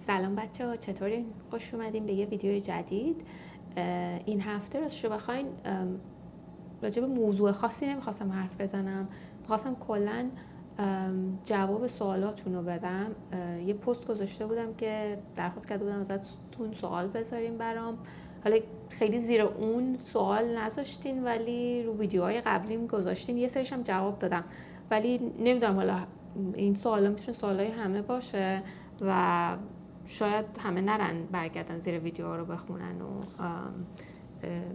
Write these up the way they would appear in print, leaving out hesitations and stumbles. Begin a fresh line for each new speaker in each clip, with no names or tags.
سلام بچه ها، چطورین؟ خوش اومدیم به یه ویدیو جدید. این هفته راستشو بخواین راجع به موضوع خاصی نمیخواستم حرف بزنم. میخواستم کلا جواب سوالاتون رو بدم. یه پست گذاشته بودم که درخواست کرده بودم ازتون سوال بذاریم برام. حالا خیلی زیر اون سوال نذاشتین ولی رو ویدیوهای قبلیم گذاشتین، یه سریش هم جواب دادم، ولی نمیدونم حالا این سوالا میتونه سوالای همه باشه و شاید همه نرن برگردن زیر ویدیوها رو بخونن و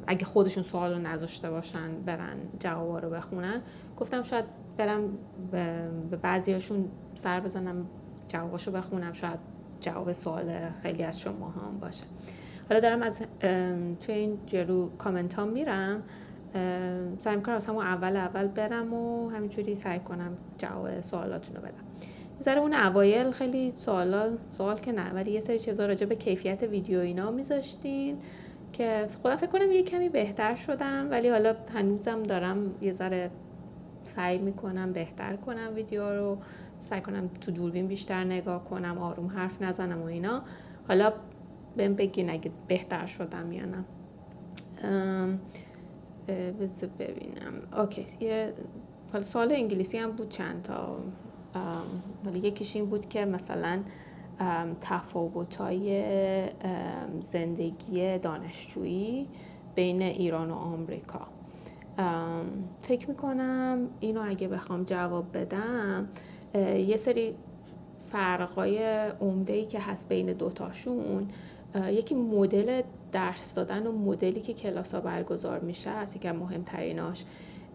اگه خودشون سوال رو نذاشته باشن برن جوابا رو بخونن. گفتم شاید برم به بعضیاشون سر بزنم، جواباشو بخونم، شاید جواب سوال خیلی از شما هم باشه. حالا دارم از توی این جلو کامنت ها میرم، سعی میکنم از همون اول برم و همینجوری سعی کنم جواب سوالاتون رو بدم. ذره اون اوایل خیلی سوال که نه، ولی یه سری چیزا راجع به کیفیت ویدیو اینا میذاشتین که خدا فکر کنم یه کمی بهتر شدم، ولی حالا هنوزم دارم یه ذره سعی میکنم بهتر کنم ویدیو رو، سعی کنم تو دوربین بیشتر نگاه کنم، آروم حرف نزنم و اینا. حالا بهم بگین اگه بهتر شدم یا نه. بذار ببینم. اوکی، حالا سوال انگلیسی هم بود چند تا. حالا یکیش این بود که مثلا تفاوت‌های زندگی دانشجویی بین ایران و آمریکا. فکر میکنم اینو اگه بخوام جواب بدم، یه سری فرقای عمده‌ای که هست بین دوتاشون، یکی مدل درس دادن و مدلی که کلاس‌ها برگزار میشه است، یکی از مهمتریناش.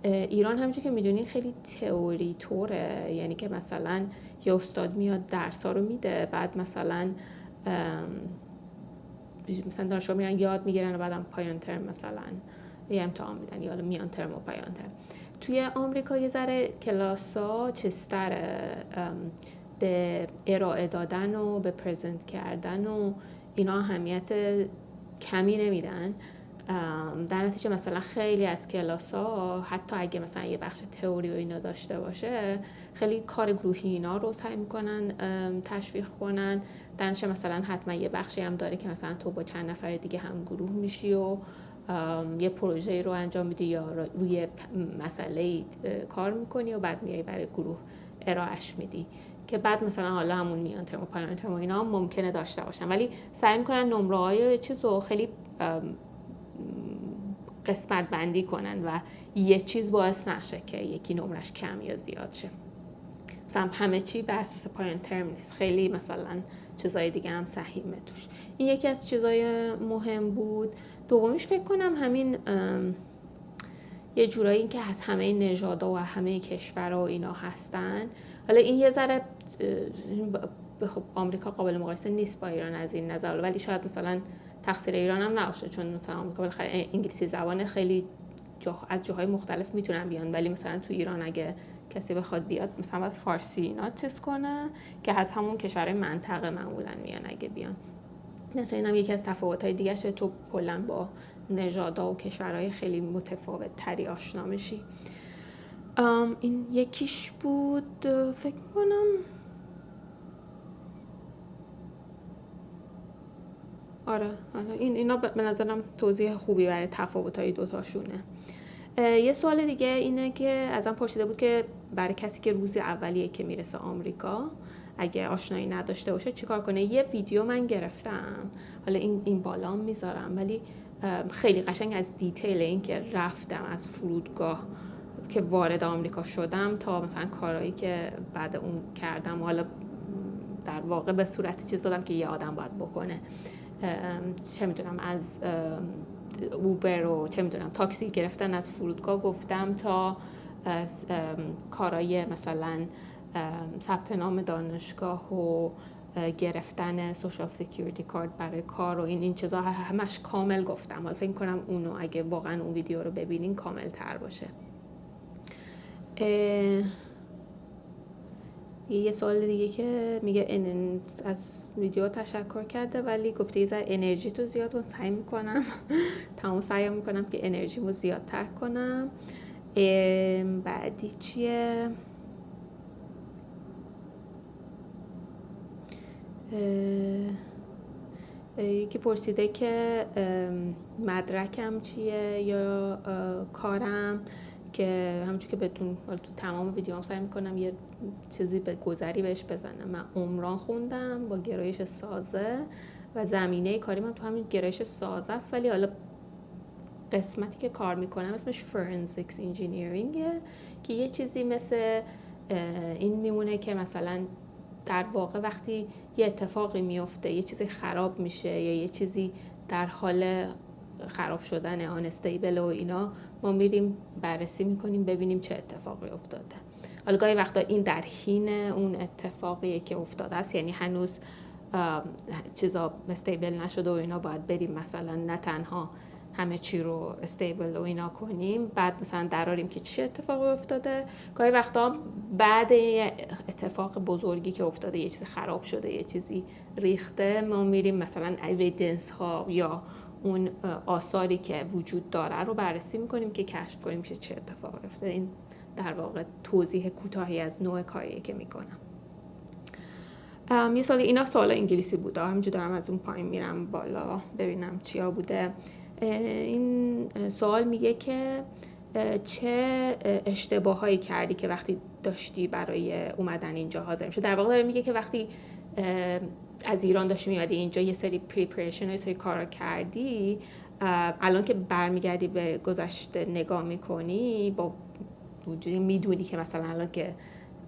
ایران همونجوری که میدونین خیلی تئوری طوره، یعنی که مثلا یه استاد میاد درس‌ها رو میده، بعد مثلا دانشجو میرن یاد میگیرن و بعدم پایان ترم مثلا یه امتحان میدن، یا میان ترم و پایان ترم. توی آمریکا یه ذره کلاس‌ها چیزتره، به ارائه دادن و به پرزنت کردن و اینا اهمیت کمی نمیدن. در نتیجه مثلا خیلی از کلاس‌ها حتی اگه مثلا یه بخش تئوری و اینا داشته باشه، خیلی کار گروهی اینا رو سعی میکنن تشویق کنن. در نتیجه مثلا حتما یه بخشی هم داره که مثلا تو با چند نفر دیگه هم گروه میشی و یه پروژه رو انجام میدی یا روی مسئله کار میکنی و بعد میای برای گروه ارائهش میدی، که بعد مثلا حالا همون میان ترم و پایان ترم و اینا ممکنه داشته باشن، ولی سعی میکنن نمره‌های چیزو خیلی قسمت بندی کنن و یه چیز باعث نشه که یکی نمرش کم یا زیاد شه. مثلا همه چی بر اساس پایان ترم نیست، خیلی مثلا چیزای دیگه هم سهیمه توش. این یکی از چیزای مهم بود. دومیش فکر کنم همین یه جورایی این که از همه نژادها و همه کشورها و اینا هستن. حالا این یه ذره خب آمریکا قابل مقایسه نیست با ایران از این نظر، ولی شاید مثلا تقصیر ایران هم نباشه، چون مثلا آمریکا بالاخره انگلیسی زبان خیلی از جاهای مختلف میتونن بیان، ولی مثلا تو ایران اگه کسی بخواد بیاد مثلا باید فارسی اینا چیز کنه که از همون کشورهای منطقه معمولا میان اگه بیان. مثلا اینم یکی از تفاوت‌های دیگه شه، تو کلا با نژادها و کشورهای خیلی متفاوت تری آشنا میشی. این یکیش بود. فکر کنم آره اینا به نظرم توضیح خوبی برای تفاوت‌های دوتاشونه. یه سوال دیگه اینه که ازم پرسیده بود که برای کسی که روز اولیه که میرسه آمریکا اگه آشنایی نداشته باشه چیکار کنه. یه ویدیو من گرفتم، حالا این بالا میذارم، ولی خیلی قشنگ از دیتیل این که رفتم از فرودگاه که وارد آمریکا شدم تا مثلا کارهایی که بعد اون کردم، حالا در واقع به صورت چیز دادم که یه آدم باید بکنه. چه میدونم از اوبر و چه میدونم تاکسی گرفتن از فرودگاه گفتم تا کارهای مثلا ثبت نام دانشگاه و گرفتن سوشال سکیوریتی کارت برای کار و این چیزا همش کامل گفتم. حالا فکر کنم اونو اگه واقعا اون ویدیو رو ببینین کامل تر باشه. یه سوال دیگه که میگه از ویدیو تشکر کرده ولی گفته یه ذره انرژی تو زیاد کن. سعی میکنم تمام سعی میکنم که انرژیمو زیادتر کنم. بعدی چیه؟ یکی پرسیده که مدرکم چیه یا کارم، که همونجور که بهتون تو تمام ویدیوام سعی میکنم یه چیزی به گذری بهش بزنم. من عمران خوندم با گرایش سازه و زمینه کاری من تو همین گرایش سازه است، ولی حالا قسمتی که کار میکنم اسمش forensics engineeringه که یه چیزی مثل این میمونه که مثلا در واقع وقتی یه اتفاقی میفته، یه چیزی خراب میشه یا یه چیزی در حال خراب شدن، آنستیبل و اینا، ما میریم بررسی میکنیم ببینیم چه اتفاقی افتاده. حالا گاهی وقتا این در حین اون اتفاقیه که افتاده است، یعنی هنوز چیزا استیبل نشده و اینا، باید بریم مثلا نه تنها همه چی رو استیبل و اینا کنیم، بعد مثلا دراریم که چه اتفاقی افتاده. گاهی وقتا بعد اتفاق بزرگی که افتاده، یه چیزی خراب شده، یه چیزی ریخته، ما میریم مثلا اویدنس ها یا اون آثاری که وجود داره رو بررسی میکنیم که کشف کنیم چه اتفاقی افتاده. این در واقع توضیح کوتاهی از نوع کاریه که میکنم. یه سال اینا سوال انگلیسی بوده، همینجور دارم از اون پایین میرم بالا ببینم چیا بوده. این سوال میگه که چه اشتباهایی کردی که وقتی داشتی برای اومدن اینجا حاضر میشه. در واقع داره میگه که وقتی از ایران داشتی میادی اینجا یه سری پریپریشن و یه سری کارا کردی، الان که برمیگردی به گذشته نگاه میکنی، با وجودی میدونی که مثلا الان که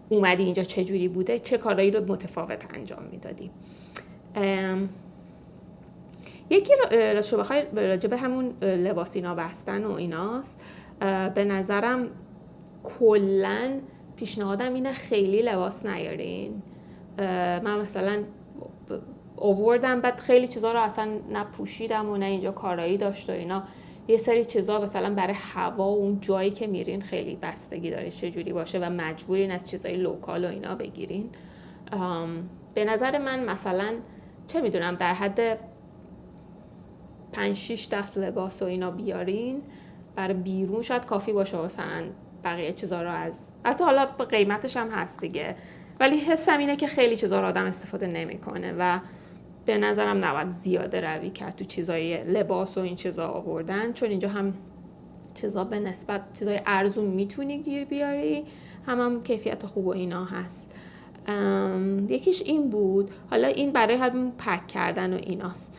اومدی اینجا چه جوری بوده، چه کارایی رو متفاوت انجام میدادی. یکی راستش بخوای راجع به همون لباسینا بستن و ایناست. به نظرم کلن پیشنهادم اینه خیلی لباس نیارین. من مثلا آوردم بعد خیلی چیزا رو اصلا نپوشیدم و نه اینجا کارایی داشت و اینا. یه سری چیزا مثلا برای هوا و اون جایی که میرین خیلی بستگی داره چه جوری باشه و مجبورین از چیزای لوکال و اینا بگیرین. به نظر من مثلا چه میدونم در حد 5-6 دست لباس و اینا بیارین برای بیرون، شاید کافی باشه. مثلا بقیه چیزا رو از حتی حالا قیمتش هم هست دیگه، ولی حسم اینه که خیلی چیزا رو آدم استفاده نمیکنه و به نظرم نباید زیاده روی کرد تو چیزای لباس و این چیزا آوردن، چون اینجا هم چیزا به نسبت چیزای ارزون میتونی گیر بیاری، هم کیفیت خوب و اینا هست. یکیش این بود. حالا این برای همین پک کردن و ایناست.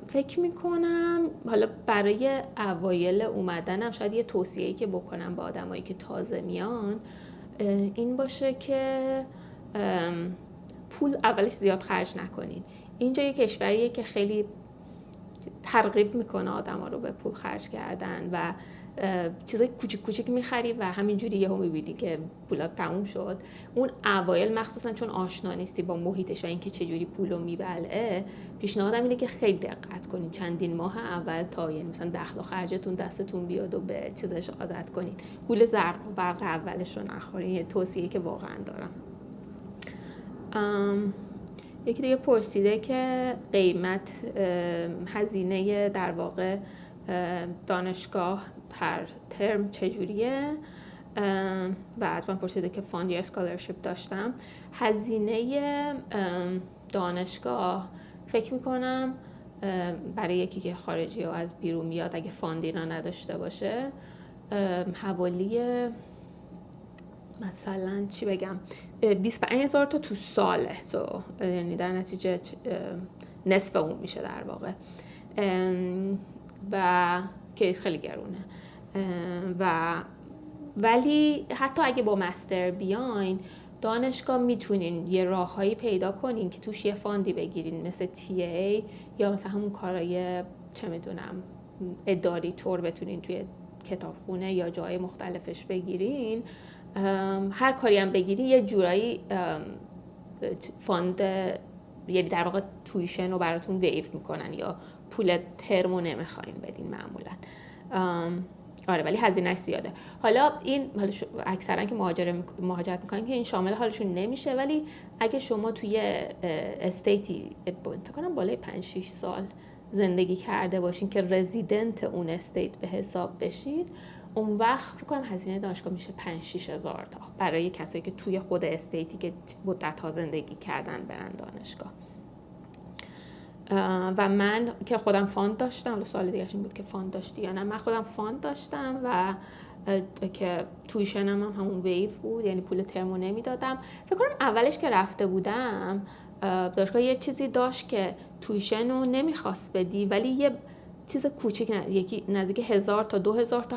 فکر میکنم حالا برای اوایل اومدنم شاید یه توصیه‌ای که بکنم با آدمایی که تازه میان این باشه که پول اولش زیاد خرج نکنین. اینجا یه کشوریه که خیلی ترغیب میکنه آدما رو به پول خرج کردن و چیزای کوچیک کوچیک میخری و همینجوری یهو میبینی که پولات تموم شد. اون اوایل مخصوصا چون آشنا نیستی با محیطش و اینکه چجوری پولو میبلعه، پیشنهادم اینه که خیلی دقت کنین چندین ماه اول تا یعنی مثلا دخل و خرجتون دستتون بیاد و به چیزش عادت کنین. پول زرق و برق اولش رو نخورین. یه توصیه که واقعا دارم. یکی دیگه پرسیده که قیمت هزینه در واقع دانشگاه هر ترم چجوریه و از من پرسیده که فاند یا اسکالرشیپ داشتم. هزینه دانشگاه فکر میکنم برای یکی که خارجی ها از بیرون میاد اگه فاندی را نداشته باشه حوالی مثلا چی بگم 25,000 تا تو ساله، یعنی در نتیجه نصف اون میشه در واقع و که خیلی گرونه. ولی حتی اگه با مستر بیاین دانشگاه میتونین یه راههایی پیدا کنین که توش یه فاندی بگیرین، مثل TA یا مثلا همون کارهای چه میدونم اداری طور بتونین توی کتابخونه یا جای مختلفش بگیرین. هر کاری هم بگیری یه جورایی فاند، یعنی در واقع تویشن رو براتون ویو میکنن یا پول ترمو نمیخواین بدین معمولا. آره ولی هزینه‌اش زیاده. حالا این اکثرا که مهاجرت میکنن که این شامل حالشون نمیشه، ولی اگه شما توی استیتی فکر کنم بالای 5-6 سال زندگی کرده باشین که رزیدنت اون استیت به حساب بشین، اون وقت فکر کنم هزینه دانشگاه میشه 5-6 هزار تا برای کسایی که توی خود استیتی که مدت‌ها زندگی کردن برن دانشگاه. و من که خودم فاند داشتم، سوال دیگه این بود که فاند داشتی یا نه. من خودم فاند داشتم و که تویشنم هم همون ویو بود، یعنی پول ترمو نمیدادم. فکر کنم اولش که رفته بودم دانشگاه یه چیزی داشت که تویشن رو نمیخواست بدی ولی یه چیز کوچیک یکی نزدیک 1000 تا 2000 تا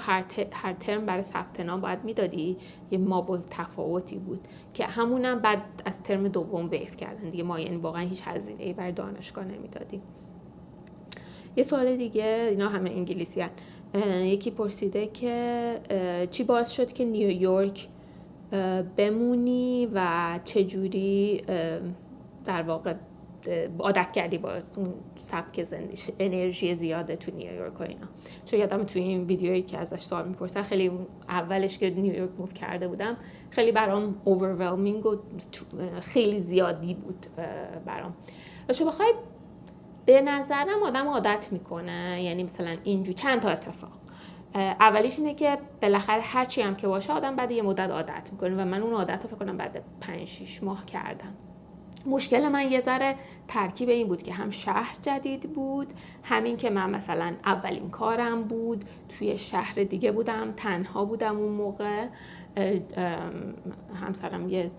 هر ترم برای ثبت نام باید میدادی. یه مابل تفاوتی بود که همونم بعد از ترم دوم ویو کردن دیگه. ما یعنی واقعا هیچ هزینه‌ای برای دانشگاه نمیدادیم. یه سوال دیگه، اینا همه انگلیسی هست. یکی پرسیده که چی باعث شد که نیویورک بمونی و چجوری در واقع عادت کردی با اون سبک زندگی، انرژی زیاده تو نیویورک و اینا. چون یادم توی این ویدیویی که ازش سوال میپرسن، خیلی اولش که نیویورک موو کرده بودم خیلی برام overwhelming و خیلی زیادی بود برام. چون بخوای به نظرم آدم عادت میکنه، یعنی مثلا اینجور چند تا اتفاق. اولیش اینه که بالاخره هرچی هم که باشه آدم بعد یه مدت عادت میکنه و من اون عادت رو فکر کنم بعد 5-6 ماه کردم. مشکل من یه ذره ترکیب این بود که هم شهر جدید بود، همین که من مثلا اولین کارم بود، توی شهر دیگه بودم، تنها بودم اون موقع. همسرم یه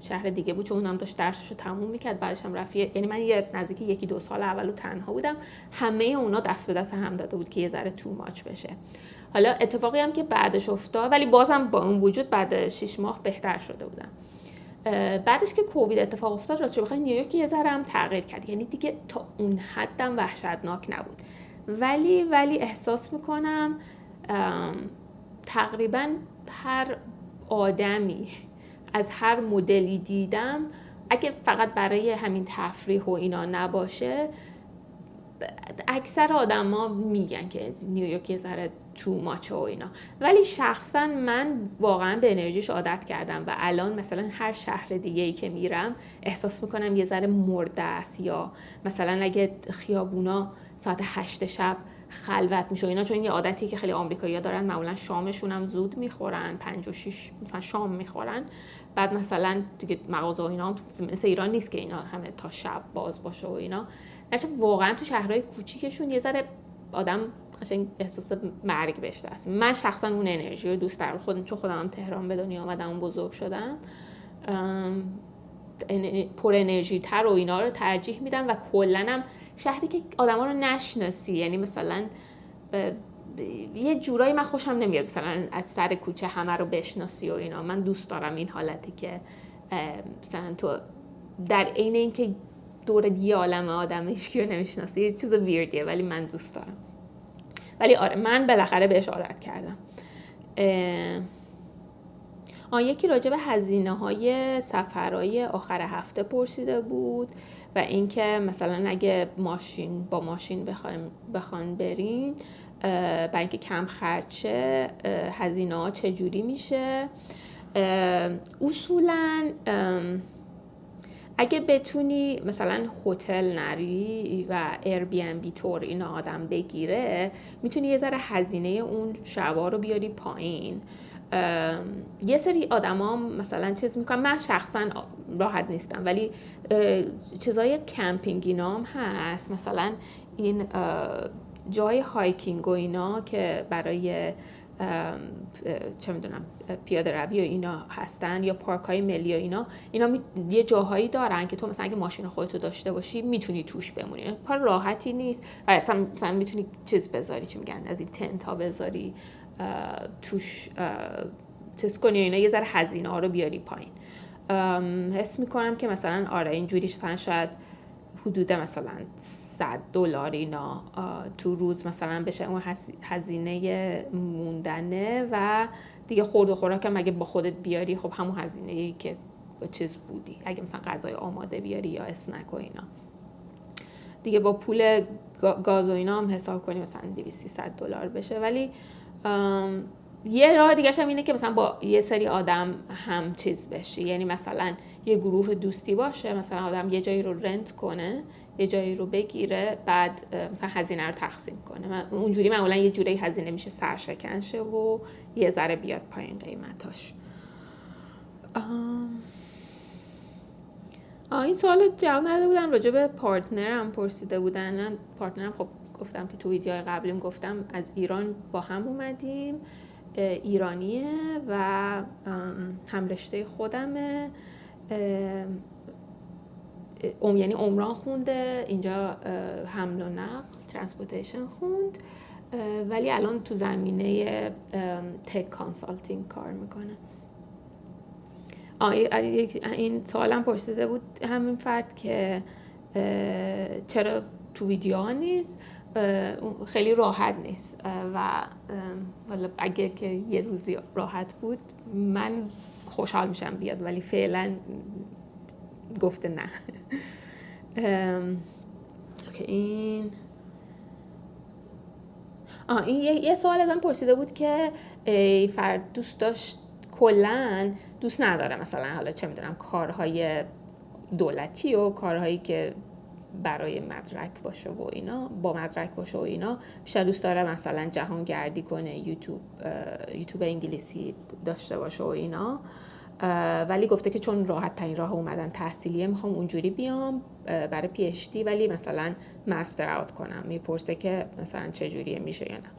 شهر دیگه بود چون اونم داشت درسشو تموم میکرد، بعدش هم رفت. یعنی من یه نزدیک 1-2 سال اولو تنها بودم. همه اونا دست به دست هم داده بود که یه ذره تو ماچ بشه. حالا اتفاقی هم که بعدش افتاد، ولی بازم با اون وجود بعد 6 ماه بهتر شده بودم. بعدش که کووید اتفاق افتاد، راستش بخوای نیویورک یه ذره هم تغییر کرد، یعنی دیگه تا اون حدم وحشتناک نبود، ولی احساس میکنم تقریبا هر آدمی از هر مدلی دیدم، اگه فقط برای همین تفریح و اینا نباشه، اکثر آدما میگن که نیویورک یه ذره تو ماچه و اینا. ولی شخصا من واقعا به انرژیش عادت کردم و الان مثلا هر شهر دیگه ای که میرم احساس میکنم یه ذره مرده است، یا مثلا اگه خیابونا ساعت 8 شب خلوت میشه اینا، چون یه عادتی که خیلی آمریکایی‌ها دارن، معمولا شامشون هم زود میخورن، 5 و 6 مثلا شام میخورن، بعد مثلا دیگه مغازه و اینا مثل ایران نیست که اینا همه تا شب باز باشه و اینا. واقعا تو شهرهای کوچیکشون یه ذره آدم قشنگ احساس مرگ بهش دست. من شخصا اون انرژی رو دوست دارم، چون خودم تهران به دنیا آمدم و بزرگ شدم، پر انرژی تر و اینا رو ترجیح میدم. و کلا هم شهری که آدما رو نشناسی، یعنی مثلا یه جورایی من خوشم نمیاد مثلا از سر کوچه همه رو بشناسی و اینا. من دوست دارم این حالتی که مثلا تو در عین اینکه دور یه عالم آدم هیچکی رو نمیشناسی، یه چیز ویردیه، ولی من دوست دارم. ولی آره، من بالاخره بهش عادت کردم. یکی راجع به هزینه‌های سفرهای آخر هفته پرسیده بود و اینکه مثلا اگه با ماشین بخوان برین، برای اینکه کم خرچه، هزینه‌ها چجوری میشه. اصولاً اگه بتونی مثلا هتل نری و ایر بی ام بی تور اینا آدم بگیره، میتونی یه ذره هزینه اون شبا رو بیاری پایین. یه سری آدما مثلا چیز میکنن، من شخصا راحت نیستم، ولی چیزای کمپینگ اینا هم هست، مثلا این جای هایکینگ و اینا که برای چه میدونم پیاده روی و اینا هستن، یا پارک های ملی و اینا یه جاهایی دارن که تو مثلا اگه ماشین خودتو داشته باشی میتونی توش بمونی. کار راحتی نیست، مثلا میتونی چیز بذاری، چی میگن، از این تنت ها بذاری توش چیز کنی اینا، یه ذره هزینه ها رو بیاری پایین. حس میکنم که مثلا آره اینجوری شاید حدود مثلا $100 اینا تو روز مثلا بشه اون هزینه موندنه، و دیگه خورد و خوراکم اگه با خودت بیاری، خب همون هزینه‌ای که چیز بودی، اگه مثلا غذای آماده بیاری یا اسنک و اینا دیگه با پول گاز و اینا هم حساب کنی مثلا $200-300 بشه. ولی یه راه دیگه هم اینه که مثلا با یه سری آدم هم چیز بشی، یعنی مثلا یه گروه دوستی باشه، مثلا آدم یه جایی رو رنت کنه، یه جایی رو بگیره، بعد مثلا هزینه رو تقسیم کنه. اونجوری معمولا یه جوری هزینه میشه سرشکن شه و یه ذره بیاد پایین قیمتاش. این سوال جواب نداده بودن، راجع به پارتنرم پرسیده بودن. پارتنرم خب گفتم که تو ویدیوهای قبلیم گفتم از ایران با هم اومدیم، ایرانیه و هم رشته خودمه، یعنی عمران خونده اینجا، حمل و نقل ترانسپورتیشن خوند، ولی الان تو زمینه تک کانسالتینگ کار میکنه. این سوالم پرسیده بود همین فرد که چرا تو ویدیوها نیست. خیلی راحت نیست و اگه که یه روزی راحت بود من خوشحال میشم بیاد، ولی فعلا گفته نه. اوکی، این یه سوال ازم پرسیده بود که فرد دوست داشت کلن دوست نداره مثلا حالا چه میدونم کارهای دولتی و کارهایی که برای مدرک باشه و اینا، با مدرک باشه و اینا، بیشتر دوست داره مثلا جهانگردی کنه، یوتیوب انگلیسی داشته باشه و اینا، ولی گفته که چون راحت ترین راه اومدن تحصیلیه میخوام اونجوری بیام برای پی اچ دی، ولی مثلا مستر اوت کنم. میپرسه که مثلا چه جوریه میشه یا نه.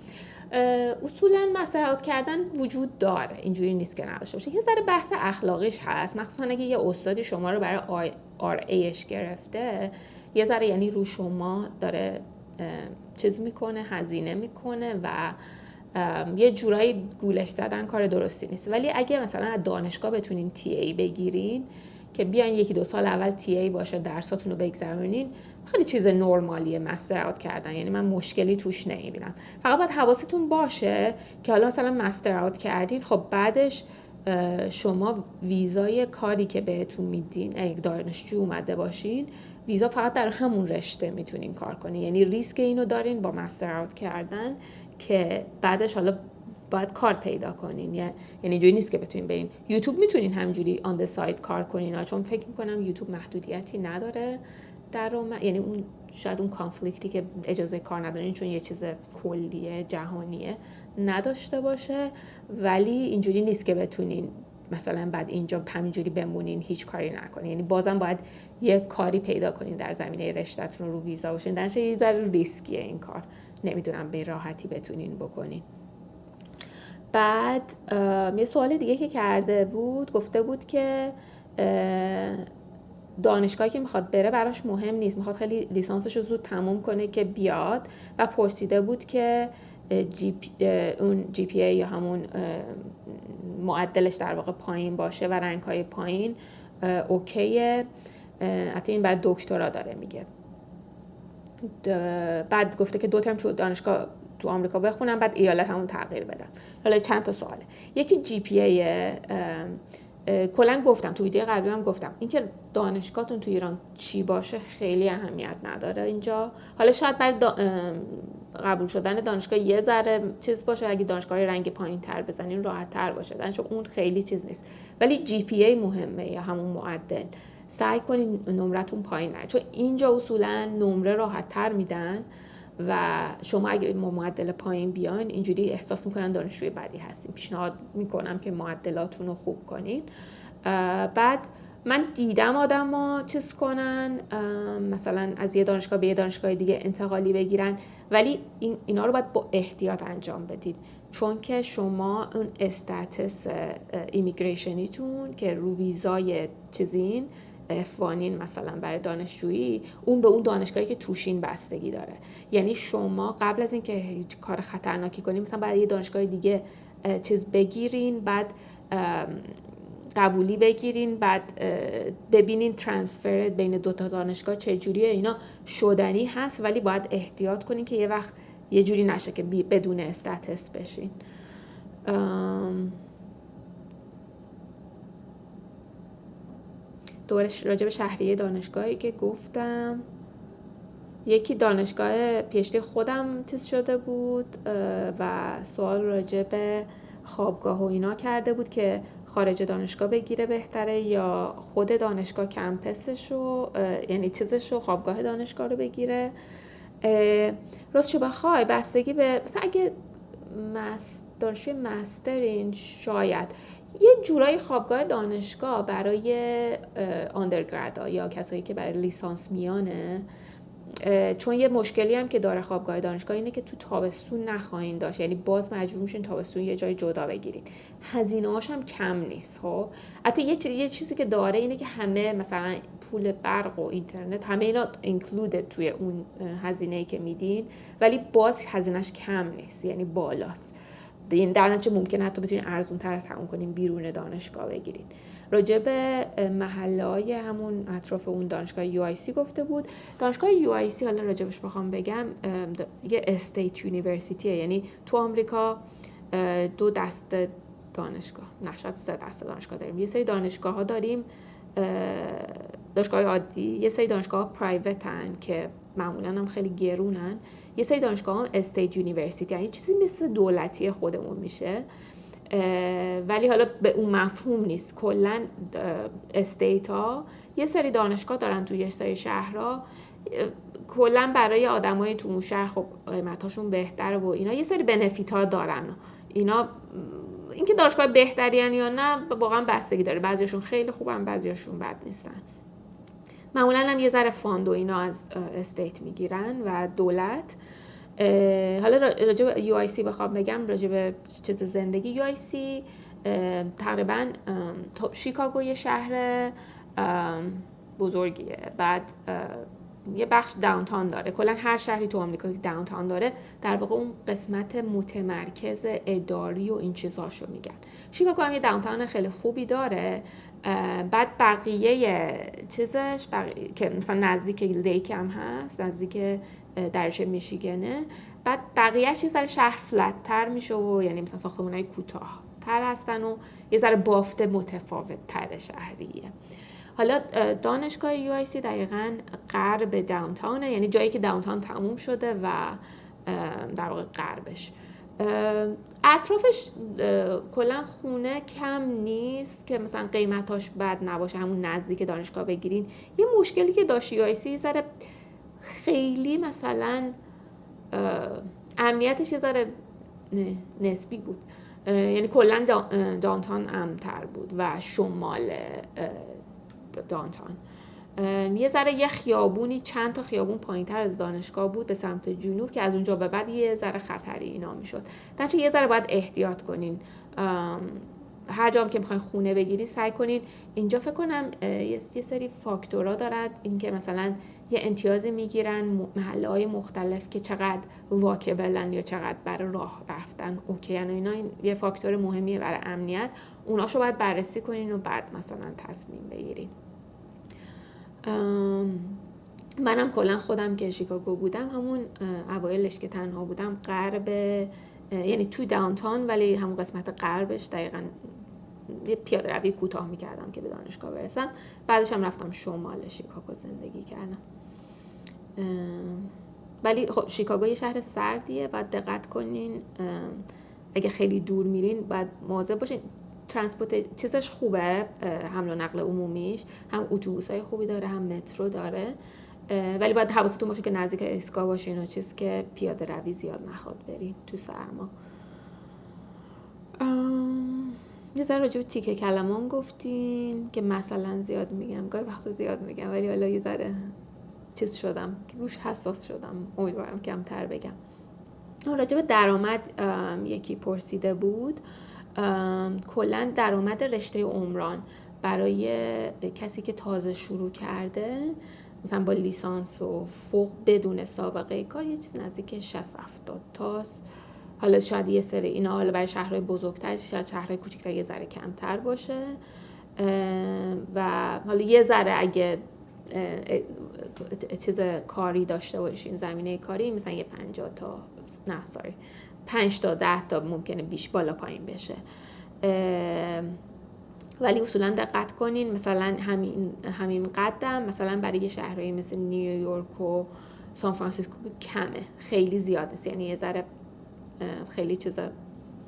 اصولا مستر اوت کردن وجود داره، اینجوری نیست که نداشته باشه. یه ذره بحث اخلاقیش هست، مخصوصا اگه یه استادی شما رو برای RAش گرفته، یه ذره یعنی رو شما داره چیز میکنه، هزینه میکنه و یه جورایی گولش زدن کار درستی نیست. ولی اگه مثلا از دانشگاه بتونین TA بگیرین که بیان 1-2 سال اول TA باشه درساتون رو بگذرونین، خیلی چیز نرمالیه مستر اوت کردن، یعنی من مشکلی توش نمیبینم. فقط باید حواستون باشه که حالا مثلا مستر اوت کردین، خب بعدش شما ویزای کاری که بهتون میدین اگه دانشجو اومده باشین، ویزا فقط در همون رشته میتونین کار کنین، یعنی ریسک اینو دارین با مستر اوت کردن که بعدش حالا باید کار پیدا کنین. یعنی اینجوری نیست که بتونین برین یوتیوب، میتونین همینجوری آن دی ساید کار کنین، چون فکر میکنم یوتیوب محدودیتی نداره یعنی اون شاید اون کانفلیکتی که اجازه کار ندارین چون یه چیز کلیه جهانیه نداشته باشه، ولی اینجوری نیست که بتونین مثلا بعد اینجا همینجوری بمونین هیچ کاری نکنین، یعنی بازم باید یه کاری پیدا کنین در زمینه رشته‌تون رو ویزا باشین، درش یه ذره ریسکیه این کار، نمیدونم به راحتی بتونین بکنین. بعد یه سوال دیگه که کرده بود، گفته بود که دانشگاهی که میخواد بره براش مهم نیست، میخواد خیلی لیسانسش رو زود تموم کنه که بیاد، و پرسیده بود که اون GPA یا همون معدلش در واقع پایین باشه و رنگ‌های پایین اوکیه. حتی این بعد دکترا داره میگه. بعد گفته که 2 ترم تو دانشگاه تو آمریکا بخونم بعد ایالت همون تغییر بدم. حالا چند تا سواله. یکی GPA، کلا گفتم تو ویدیو قبلی هم گفتم اینکه دانشگاهتون تو ایران چی باشه خیلی اهمیت نداره اینجا. حالا شاید برای قبول شدن دانشگاه یه ذره چیز باشه، اگه دانشگاه رنگ پایین‌تر بزنین راحت‌تر باشه، چون اون خیلی چیز نیست، ولی GPA مهمه یا همون معدل. سعی کنین نمرتون پایین نره، چون اینجا اصولا نمره راحت‌تر میدن و شما اگه معدل پایین بیاین اینجوری احساس میکنن دانشجوی بدی هستین. پیشنهاد میکنم که معدلاتون رو خوب کنین. بعد من دیدم آدما چیز کنن، مثلا از یه دانشگاه به یه دانشگاه دیگه انتقالی بگیرن، ولی اینا رو باید با احتیاط انجام بدید، چون که شما اون استاتس ایمیگریشنیتون که رو ویزای چیزین F1 مثلا برای دانشجویی، اون به اون دانشگاهی که توشین بستگی داره. یعنی شما قبل از اینکه هیچ کار خطرناکی کنین مثلا برای یه دانشگاه دیگه چیز بگیرین، بعد قبولی بگیرین، بعد ببینین ترانسفر بین 2 تا دانشگاه چه جوریه، اینا شدنی هست، ولی باید احتیاط کنین که یه وقت یه جوری نشه که بدون استاتس بشین. دورش راجع به شهریه دانشگاهی که گفتم، یکی دانشگاه پیشتی خودم چیز شده بود و سوال راجع به خوابگاه و اینا کرده بود که خارج دانشگاه بگیره بهتره یا خود دانشگاه کمپسشو، یعنی چیزشو خوابگاه دانشگاه رو بگیره. راستشو بخوای بستگی به مثلا اگه دانشجوی مسترین شاید یه جورایی خوابگاه دانشگاه برای آندرگراد یا کسایی که برای لیسانس میانه، چون یه مشکلی هم که داره خوابگاه دانشگاه اینه که تو تابستون نخواهید داشت، یعنی باز مجبور میشین تابستون یه جای جدا بگیرید. هزینه‌هاش هم کم نیست. خب حتی یه چیزی که داره اینه که همه مثلا پول برق و اینترنت همه اینا اینکلودد توی اون هزینه‌ای که میدین، ولی باز هزینه‌اش کم نیست، یعنی بالاست. این در نتیجه ممکنه حتی بتونین ارزون‌تر تموم کنین بیرون دانشگاه بگیرید. راجع به محله‌های همون اطراف اون دانشگاه UIC گفته بود. دانشگاه UIC حالا راجبش بخوام بگم یه استیت یونیورسیتیه، یعنی تو آمریکا 2 دسته دانشگاه، نه شاید 3 دسته دانشگاه داریم. یه سری دانشگاه‌ها داریم دانشگاه عادی، یه سری دانشگاه پرایوتن که معمولاً هم خیلی گرونن، یه سری دانشگاه هم استیت یونیورسیتی، یعنی چیزی مثل دولتی خودمون میشه، ولی حالا به اون مفهوم نیست. کلا استیت ها یه سری دانشگاه دارن توی یه سری شهرها، کلا برای آدمای تو اون شهر خب قیمتاشون بهتره و اینا یه سری بنفیت ها دارن. اینا اینکه دانشگاه بهترین یا نه واقعا بستگی داره، بعضیاشون خیلی خوبن بعضیاشون بد نیستن. معمولا هم یه ذره فاند و اینا از استیت میگیرن و دولت. حالا راجع به UIC بخوام بگم، راجع به چیز زندگی، UIC تقریبا شیکاگو یه شهر بزرگیه، بعد یه بخش داونتاون داره. کلا هر شهری تو آمریکا که داونتاون داره در واقع اون قسمت متمرکز اداری و این چیزاشو میگن. شیکاگو هم یه داونتاون خیلی خوبی داره. بعد بقیه چیزش که مثلا نزدیک لیک هم هست، نزدیک دریاچه میشیگنه، بعد بقیهش یه ذره شهر فلت تر میشه و یعنی مثلا ساختمان‌های کوتاه تر هستن و یه ذره بافت متفاوت تر شهریه. حالا دانشگاه UIC دقیقاً غرب داونتاونه، یعنی جایی که داونتاون تموم شده و در واقع غربش. اطرافش کلا خونه کم نیست که مثلا قیمتاش بد نباشه، همون نزدیک دانشگاه بگیرین. یه مشکلی که داشت UIC یه ذره خیلی مثلا امنیتش یه ذره نسبی بود، یعنی کلا دانتان امن‌تر بود و شمال دانتان یه ذره یه خیابونی چند تا خیابون پایین‌تر از دانشگاه بود به سمت جنوب که از اونجا به بعد یه ذره خطری اینا میشد. درنچه یه ذره باید احتیاط کنین. هر جام که میخواین خونه بگیری سعی کنین. اینجا فکر کنم یه سری فاکتورها دارد، اینکه مثلا یه امتیازی میگیرن محله‌های مختلف که چقدر واکبلن یا چقدر برای راه رفتن اوکی ان، اینا یه فاکتور مهمیه برای امنیت. اوناشو باید بررسی کنین و بعد مثلا تصمیم بگیرین. منم کلا خودم که شیکاگو بودم همون اوایلش که تنها بودم غرب، یعنی تو داونتاون ولی همون قسمت غربش دقیقاً یه پیاده روی کوتاه میکردم که به دانشگاه برسم. بعدش هم رفتم شمال شیکاگو زندگی کردم. ولی خب شیکاگو یه شهر سردیه، باید دقت کنین اگه خیلی دور میرین باید مواظب باشین. ترانسپورت چیزش خوبه، حمل و نقل عمومیش هم اتوبوسای خوبی داره هم مترو داره، ولی باید حواستون باشه که نزدیک ایستگاه باشین و چیز که پیاده روی زیاد نخواد برین تو سرما. یه ذره راجع به تیکه کلمام گفتین که مثلا زیاد میگم، گاهی وقتا زیاد میگم ولی حالا یه ذره چیز شدم که روش حساس شدم، امیدوارم کمتر بگم. راجع به درآمد یکی پرسیده بود. کلا درآمد رشته عمران برای کسی که تازه شروع کرده مثلا با لیسانس و فوق بدون سابقه کار یه چیز نزدیک 60-70 تاست. حالا شاید یه سری اینا حالا برای شهرهای بزرگتر، شاید شهرهای کوچیک‌تر یه ذره کمتر باشه و حالا یه ذره اگه چیز کاری داشته باشین، زمینه کاری، مثلا یه 5 تا 10 تا ممکنه بیش بالا پایین بشه، ولی اصولا دقت کنین مثلا همین قدم مثلا برای شهرهای مثل نیویورک و سان فرانسیسکو کمه، خیلی زیاد نیست، یعنی یه ذره خیلی چیز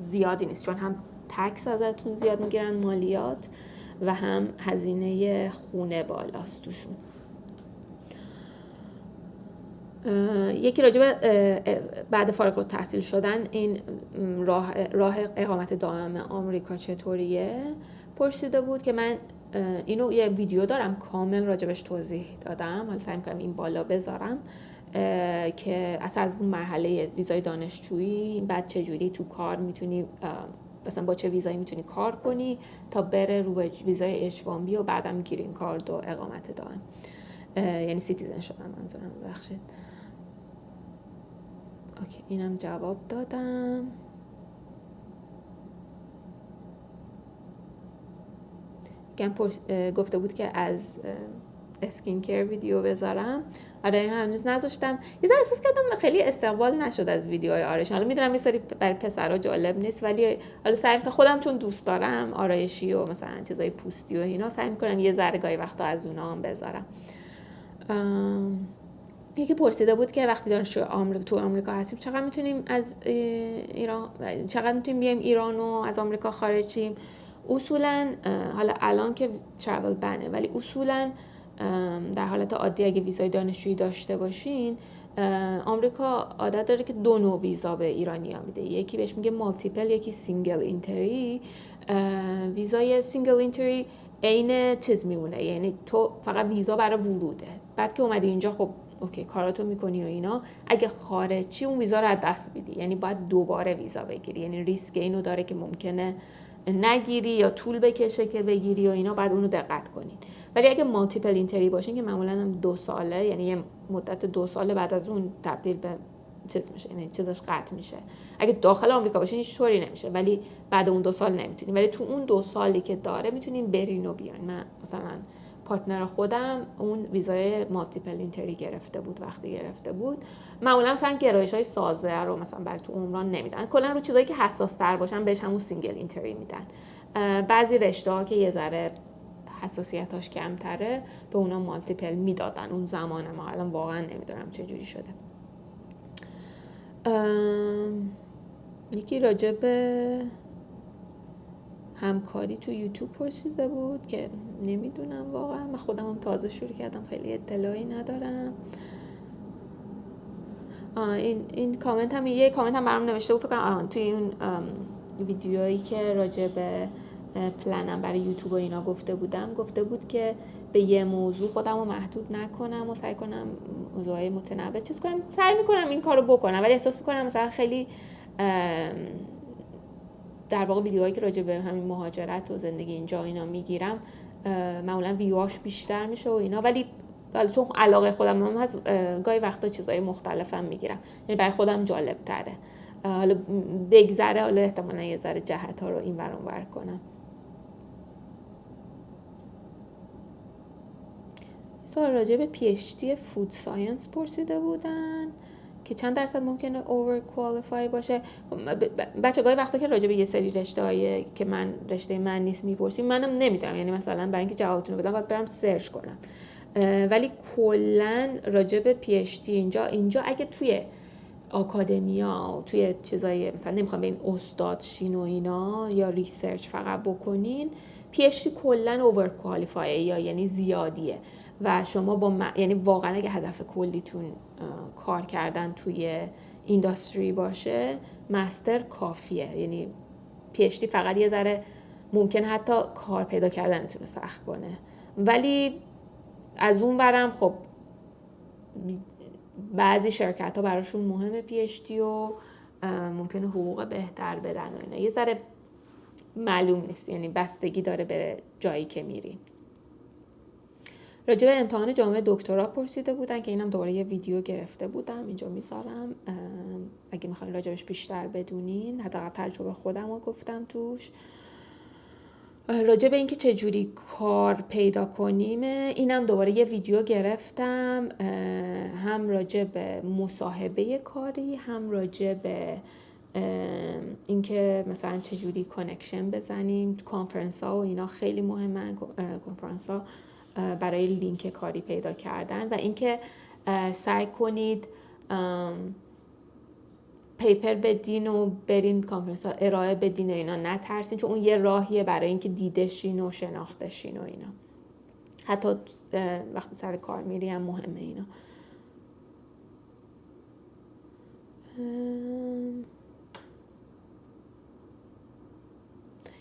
زیادی نیست، چون هم تکس ازتون زیاد میگیرن مالیات و هم هزینه خونه بالاست توشون. یکی راجع به بعد فارغ التحصیل شدن این راه اقامت دائم آمریکا چطوریه پرسیده بود که من اینو یه ویدیو دارم کامل راجبش توضیح دادم. حالا سعی می‌کنم این بالا بذارم که از اون مرحله ویزای دانشجویی بعد چجوری تو کار میتونی مثلا با چه ویزایی میتونی کار کنی تا بره رو ویزای H1B و بعدم گرین کارت و اقامت دائم، یعنی سیتیزن شدن منظورم. ببخشید. اوکی اینم جواب دادم. گفته بود که از اسکین کیر ویدیو بذارم. آره هنوز نذاشتم. یه ذره احساس کردم خیلی استقبال نشد از ویدیوهای آرایش. حالا میدونم یه سری برای پسرا جالب نیست، ولی حالا سعی می‌کنم خودم چون دوست دارم آرایشی و مثلا چیزای پوستی و اینا، سعی می‌کنم یه ذره گاهی وقتا از اونها هم بذارم. یکی پرسیده بود که وقتی دانشجو تو آمریکا هستیم چقدر میتونیم از ایران، چقدر میتونیم بیایم ایران و از آمریکا خارج شیم. اصولا حالا الان که ترافل بنه، ولی اصولا در حالت عادی اگه ویزای دانشجویی داشته باشین، آمریکا عادت داره که 2 نوع ویزا به ایرانی‌ها میده. یکی بهش میگه مالتیپل، یکی سینگل اینتری. ویزای سینگل اینتری عین چیز میمونه، یعنی تو فقط ویزا برای وروده، بعد که اومدی اینجا خب اوکی کاراتو میکنی و اینا، اگه خارجی اون ویزا رو از دست میدی، یعنی باید دوباره ویزا بگیری، یعنی ریسک اینو داره که ممکنه نگیری یا طول بکشه که بگیری و اینا، بعد اونو دقت کنین. ولی اگه مالتیپل اینتری باشین که معمولا هم 2 ساله، یعنی یه مدت 2 ساله بعد از اون تبدیل به چیز میشه، یعنی چیزش قطع میشه. اگه داخل آمریکا باشین هیچ طوری نمیشه، ولی بعد اون 2 سال نمیتونین، ولی تو اون 2 سالی که داره میتونین برین و بیاین. من مثلا پارتنر خودم اون ویزای مالتیپل اینتری گرفته بود. وقتی گرفته بود معمولا مثلا گرایش‌های سازه رو مثلا برای تو عمران نمیدن، کلا رو چیزایی که حساس تر باشن بهش همون سینگل اینتری میدن. بعضی رشته‌ها که یه ذره حساسیتاش کمتره به اونا مالتیپل میدادن اون زمان، ما الان واقعا نمیدونم چه جوری شده. یکی راجع به همکاری تو یوتیوب پرسیده بود که نمیدونم واقعا، من خودم هم تازه شروع کردم، خیلی اطلاعی ندارم. این کامنت هم یه کامنت هم برام نوشته بود فکر کنم توی اون ویدیویی که راجع به پلنم برای یوتیوب و اینا گفته بود که به یه موضوع خودم رو محدود نکنم و سعی کنم موضوعای متنوع چیز کنم. سعی میکنم این کارو بکنم، ولی احساس میکنم مثلا خیلی در واقع ویدیوهایی که راجع به همین مهاجرت و زندگی اینجا اینا میگیرم معمولا ویواش بیشتر میشه و اینا، ولی چون علاقه خودم هم هست گاهی وقتا چیزای مختلفم میگیرم، یعنی برای خودم جالب تره. حالا بگذره، حالا احتمالا یه ذره جهت ها رو این ور اون ور کنم. سوال راجع به PhD فود ساینس پرسیده بودن که چند درصد ممکنه اوور کوالیفای باشه. بچه گاهی وقتا که راجع به یه سری رشته‌های که رشته من نیست میپرسیم، منم نمیدونم، یعنی مثلا برای اینکه جوابتون رو بدم باید برم سرچ کنم. ولی کلا راجع به PhD اینجا اگه توی آکادمیا توی چیزای مثلا نمیخوام به این استاد شین و اینا یا ریسرچ فقط بکنین، PhD کلا اوور کوالیفای یا یعنی زیادیه و شما یعنی واقعا اگه هدف کلیتون کار کردن توی اینداستری باشه مستر کافیه. یعنی PhD فقط یه ذره ممکن حتی کار پیدا کردنتون رو سخت کنه، ولی از اون برم خب بعضی شرکت ها براشون مهمه PhD و ممکنه حقوق بهتر بدن و اینا، یه ذره معلوم نیست، یعنی بستگی داره به جایی که میری. راجع به امتحان جامعه دکترا پرسیده بودن که اینم دوباره یه ویدیو گرفته بودم اینجا میذارم اگه میخواین راجبش بیشتر بدونین، حداقل تجربه خودم رو گفتم توش. راجع به اینکه چجوری کار پیدا کنیم اینم دوباره یه ویدیو گرفتم، هم راجع به مصاحبه کاری، هم راجع به اینکه مثلا چجوری کانکشن بزنیم. کانفرنس ها و اینا خیلی مهمن، کنفرانس ها برای لینک کاری پیدا کردن، و اینکه سعی کنید پیپر بدین و برین کانفرنس ها ارائه بدین و اینا، نترسین، چون اون یه راهیه برای اینکه دیده شین و شناخته شین و اینا. حتی وقتی سر کار میری هم مهمه اینا.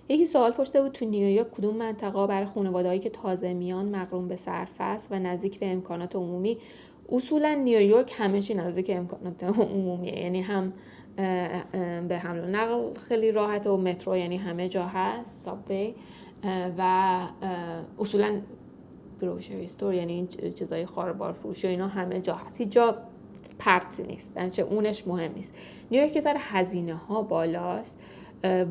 یکی سوال پرسیده بود تو نیویورک کدوم منطقه برای خانواده‌هایی که تازه میان مقرون به صرف است و نزدیک به امکانات عمومی؟ اصولا نیویورک همه چی نزدیک امکانات عمومیه، یعنی هم به حمل و نقل خیلی راحته و مترو یعنی همه جا هست، سابوی و اصولا گروسری استور یعنی این چیزای خاربار فروشی و اینا همه جا هست، هیچ جا پرتی نیست، درنچه اونش مهم نیست. نیویورک ذره هزینه ها بالاست،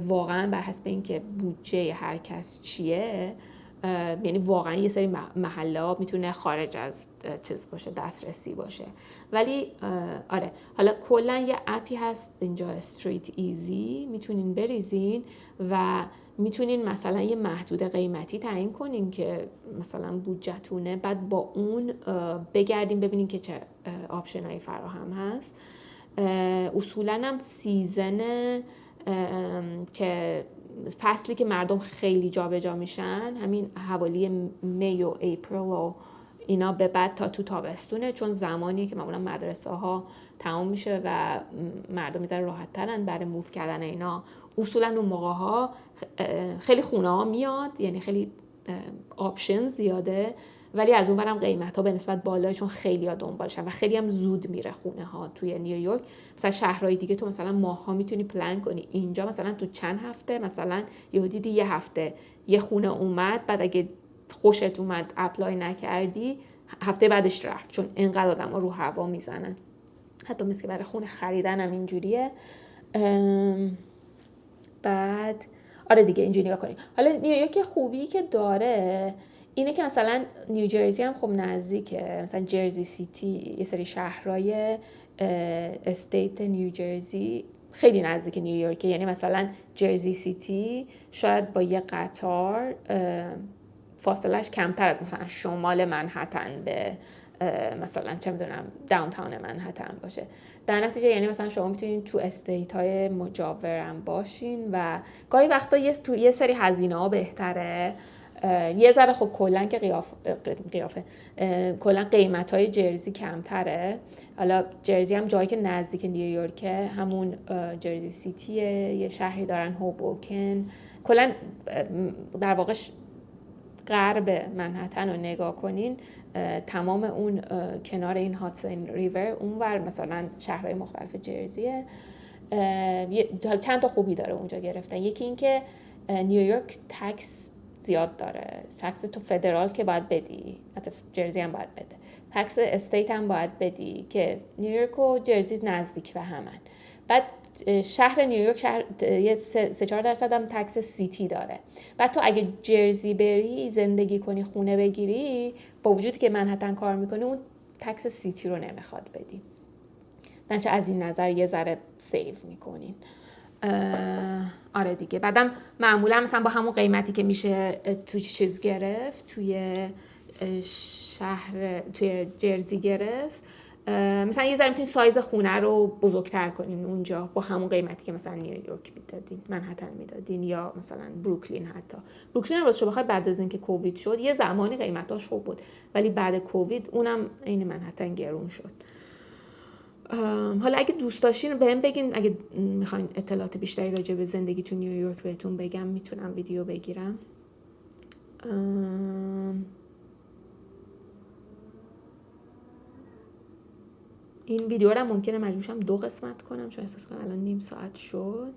واقعا بر حسب اینکه بودجه هر کس چیه، یعنی واقعا یه سری محله میتونه خارج از چیز باشه، دسترسی باشه، ولی آره حالا کلا یه اپی هست اینجا استریت ایزی، میتونین بریزین و میتونین مثلا یه محدود قیمتی تعیین کنین که مثلا بودجه‌تونه، بعد با اون بگردین ببینین که چه آپشنایی فراهم هست. اصولا هم سیزن که فصلی که مردم خیلی جابجا میشن همین حوالی می و اپریل و اینا به بعد تا تو تابستونه، چون زمانیه که معمولا مدرسه ها تمام میشه و مردم میذاره راحت ترن برای موو کردن اینا. اصولا اون موقع ها خیلی خونه ها میاد، یعنی خیلی آپشن زیاده، ولی از اون برم قیمت ها به نسبت بالاه چون خیلی ها دنبالشن و خیلی هم زود میره خونه ها توی نیویورک. مثلا شهرهای دیگه تو مثلا ماه ها میتونی پلن کنی، اینجا مثلا تو چند هفته مثلا یهو دیدی یه هفته یه خونه اومد، بعد اگه خوشت اومد اپلای نکردی هفته بعدش رفت، چون اینقدر آدم ها رو هوا میزنن. حتی مثل که برای خونه خریدن هم اینجوریه. بعد آره دیگه اینجوری نگاه کنید. حالا نیویورک خوبی که داره اینه که مثلا نیوجرسی هم خب نزدیکه، مثلا جرزی سیتی، یه سری شهرهای استیت نیوجرسی خیلی نزدیک نیویورکه، یعنی مثلا جرزی سیتی شاید با یه قطار فاصلش کمتر از مثلا شمال منهتن به مثلا چه میدونم داونتاون منهتن باشه. در نتیجه یعنی مثلا شما میتونین تو استیت های مجاورم باشین و گاهی وقتا تو یه سری هزینه ها بهتره، یه ذره خب کلا که قیافه کلا قیمت های جرزی کمتره. حالا جرزی هم جایی که نزدیک نیویورکه، همون جرزی سیتیه، یه شهری دارن هوبوکن، کلا در واقع غرب منهتن رو نگاه کنین تمام اون کنار این هاتسون ریور اونور مثلا شهرهای مختلف جرزیه. چند تا خوبی داره اونجا گرفتن، یکی این که نیویورک تکس زیاد داره، تکس تو فدرال که باید بدی، حتی جرزی هم باید بده، تکس استیت هم باید بدی که نیویورک و جرزی نزدیک به همن. بعد شهر نیویورک یه 3-4% هم تکس سیتی داره. بعد تو اگه جرزی بری زندگی کنی خونه بگیری، با وجودی که منهتن کار میکنی اون تکس سیتی رو نمیخواد بدی، نشه از این نظر یه ذره سیو میکنین. آره دیگه. بعدم معمولا مثلا با همون قیمتی که میشه تو چیز گرفت، توی شهر توی جرزی گرفت، مثلا یه ذره میتونین سایز خونه رو بزرگتر کنین اونجا با همون قیمتی که مثلا نیویورک میدادین، منهتن میدادین، یا مثلا بروکلین. حتی بروکلین رو راستش بخوای بعد از اینکه کووید شد یه زمانی قیمتاش خوب بود، ولی بعد کووید اونم عین منهتن گرون شد. حالا اگه دوست داشتین بهم بگین، اگه میخواین اطلاعات بیشتری راجع به زندگی تو نیویورک بهتون بگم میتونم ویدیو بگیرم. این ویدیو رو ممکنه مجبورشم 2 قسمت کنم چون احساس کنم الان نیم ساعت شد.